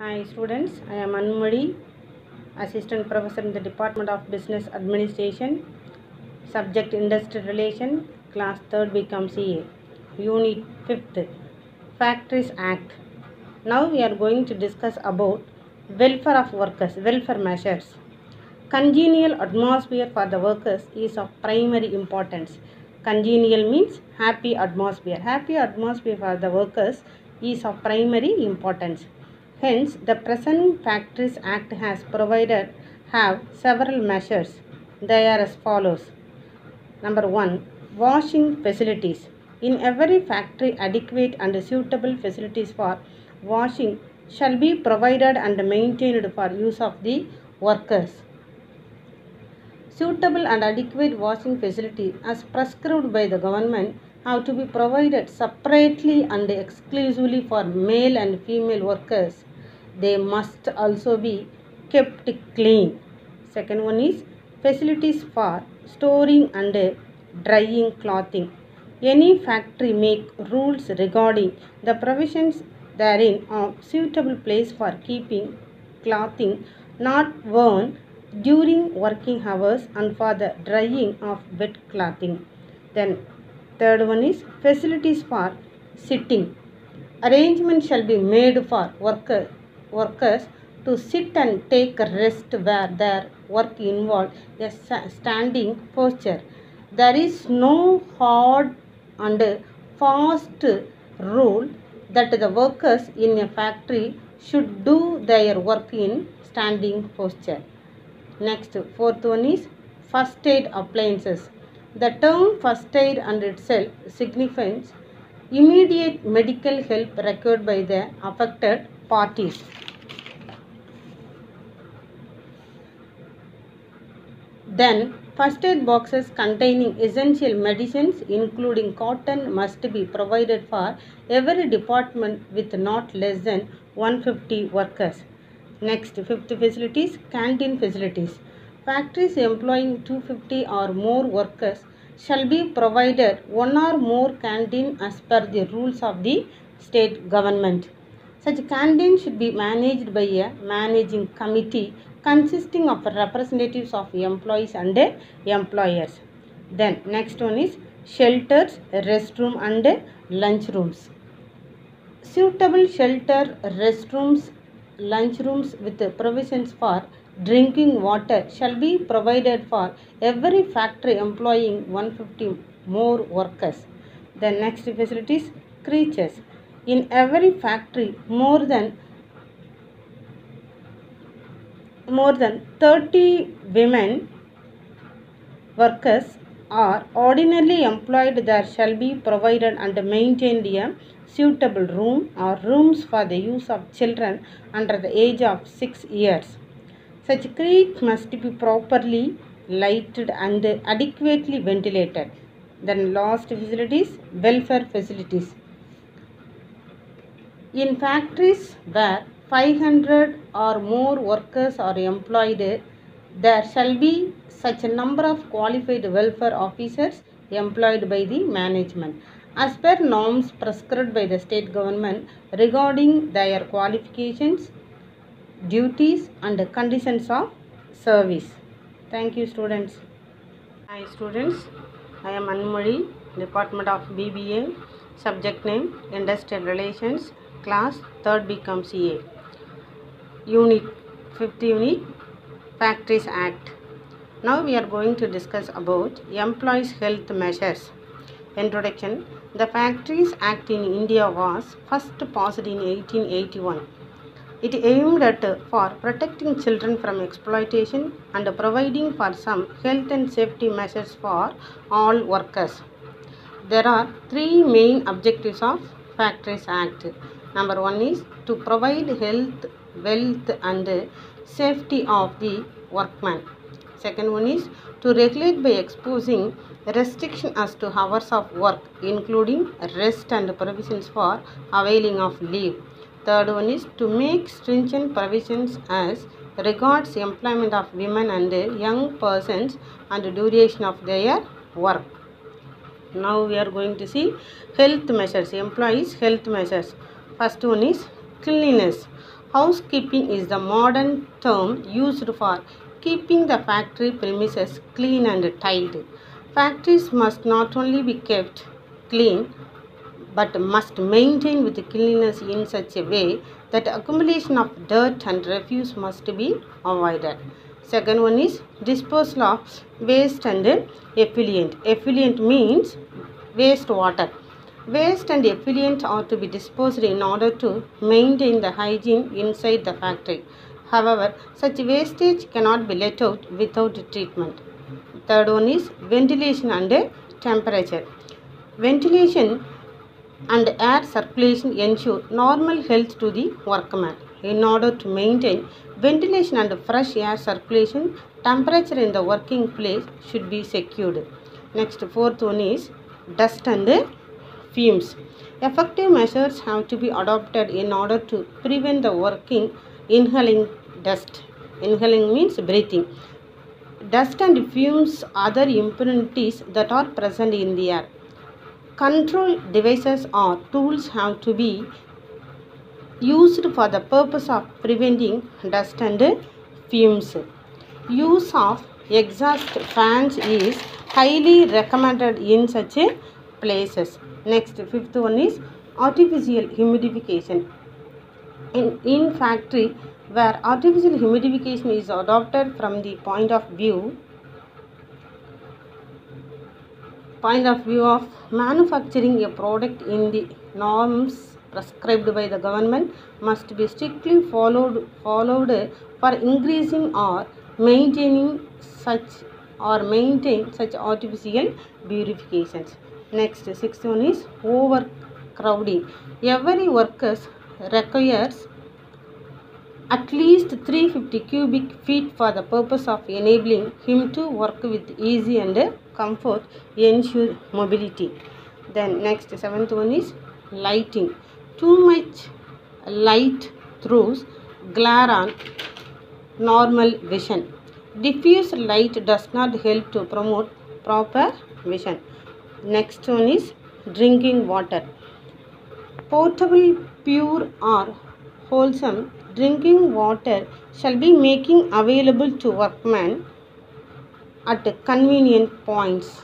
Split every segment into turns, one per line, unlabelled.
Hi students, I am Anumali, Assistant Professor in the Department of Business Administration, Subject Industrial Relation, Class 3rd BCom CA, Unit 5th, Factories Act. Now we are going to discuss about welfare of workers, welfare measures. Congenial atmosphere for the workers is of primary importance. Congenial means happy atmosphere. Happy atmosphere for the workers is of primary importance. Hence, the present Factories Act has provided have several measures. They are as follows. Number 1. Washing facilities. In every factory, adequate and suitable facilities for washing shall be provided and maintained for use of the workers. Suitable and adequate washing facilities as prescribed by the government have to be provided separately and exclusively for male and female workers. They must also be kept clean. Second one is facilities for storing and drying clothing. Any factory make rules regarding the provisions therein of suitable place for keeping clothing not worn during working hours and for the drying of wet clothing. Then third one is facilities for sitting. Arrangement shall be made for workers to sit and take rest where their work involves a standing posture. There is no hard and fast rule that the workers in a factory should do their work in standing posture. Next, fourth one is first aid appliances. The term first aid and itself signifies immediate medical help required by the affected parties. Then, first aid boxes containing essential medicines including cotton must be provided for every department with not less than 150 workers. Next, fifth facilities, canteen facilities. Factories employing 250 or more workers shall be provided one or more canteen as per the rules of the state government. Such canteen should be managed by a managing committee consisting of representatives of employees and employers. Then next one is shelters, restroom and lunch rooms. Suitable shelter, restrooms, lunch rooms with provisions for drinking water shall be provided for every factory employing 150 more workers. The next facilities, creatures. In every factory, more than 30 women workers are ordinarily employed. There shall be provided and maintained a suitable room or rooms for the use of children under the age of 6 years. Such creeks must be properly lighted and adequately ventilated. Then last facilities, welfare facilities. In factories where 500 or more workers are employed, there shall be such a number of qualified welfare officers employed by the management as per norms prescribed by the state government regarding their qualifications, duties and conditions of service. Thank you students. Hi students, I am Anumali, Department of BBA, subject name Industrial Relations, Class 3rd BCom CA, Unit 5th Unit, Factories Act. Now we are going to discuss about employees' health measures. Introduction. The Factories Act in India was first passed in 1881. It aimed at for protecting children from exploitation and providing for some health and safety measures for all workers. There are three main objectives of Factories Act. Number one is to provide health, wealth and safety of the workman. Second one is to regulate by exposing restriction as to hours of work, including rest and provisions for availing of leave. Third one is to make stringent provisions as regards employment of women and young persons and duration of their work. Now we are going to see health measures, employees' health measures. First one is cleanliness. Housekeeping is the modern term used for keeping the factory premises clean and tidy. Factories must not only be kept clean but must maintain with cleanliness in such a way that accumulation of dirt and refuse must be avoided. Second one is disposal of waste and effluent. Effluent means waste water. Waste and effluent are to be disposed in order to maintain the hygiene inside the factory. However, such wastage cannot be let out without treatment. Third one is ventilation and temperature. Ventilation and air circulation ensure normal health to the workman. In order to maintain ventilation and fresh air circulation, temperature in the working place should be secured. Next, fourth one is dust and fumes. Effective measures have to be adopted in order to prevent the working inhaling dust. Inhaling means breathing. Dust and fumes, other impurities that are present in the air. Control devices or tools have to be used for the purpose of preventing dust and fumes. Use of exhaust fans is highly recommended in such places. Next, fifth one is artificial humidification. In factory where artificial humidification is adopted from the point of view of manufacturing a product in the norms prescribed by the government must be strictly followed for increasing or maintain such artificial purifications. Next, sixth one is overcrowding. Every worker requires at least 350 cubic feet for the purpose of enabling him to work with ease and comfort, ensure mobility. Then next, seventh one is lighting. Too much light throws glare on normal vision. Diffuse light does not help to promote proper vision. Next one is drinking water. Potable, pure or wholesome drinking water shall be making available to workmen at convenient points.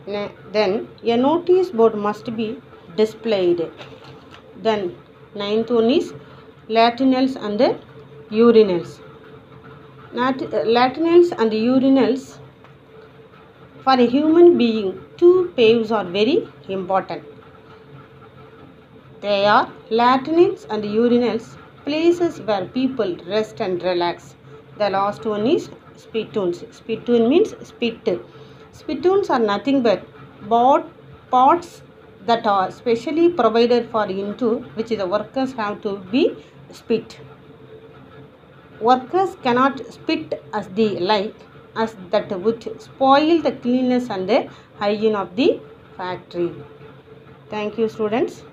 Then a notice board must be displayed. Then ninth one is latrines and urinals. Latrines and urinals, for a human being, two paves are very important. They are latrines and urinals, places where people rest and relax. The last one is spittoons. Spittoon means spit. Spittoons are nothing but pots that are specially provided for into which the workers have to be spit. Workers cannot spit as they like, as that would spoil the cleanliness and the hygiene of the factory. Thank you, students.